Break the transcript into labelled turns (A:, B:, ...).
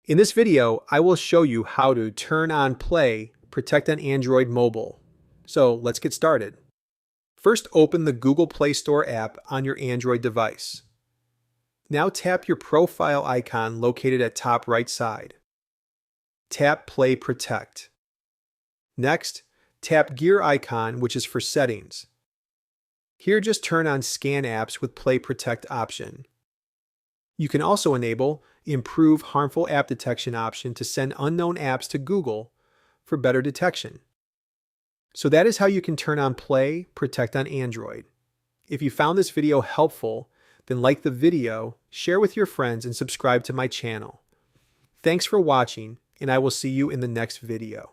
A: In this video, I will show you how to turn on Play Protect on Android mobile. So let's get started. First, open the Google Play Store app on your Android device. Now tap your profile icon located at top right side. Tap Play Protect. Next, tap Gear icon, which is for settings. Here, just turn on Scan Apps with Play Protect option. You can also enable Improve Harmful App Detection option to send unknown apps to Google for better detection. So that is how you can turn on Play Protect on Android. If you found this video helpful, then like the video, share with your friends, and subscribe to my channel. Thanks for watching, and I will see you in the next video.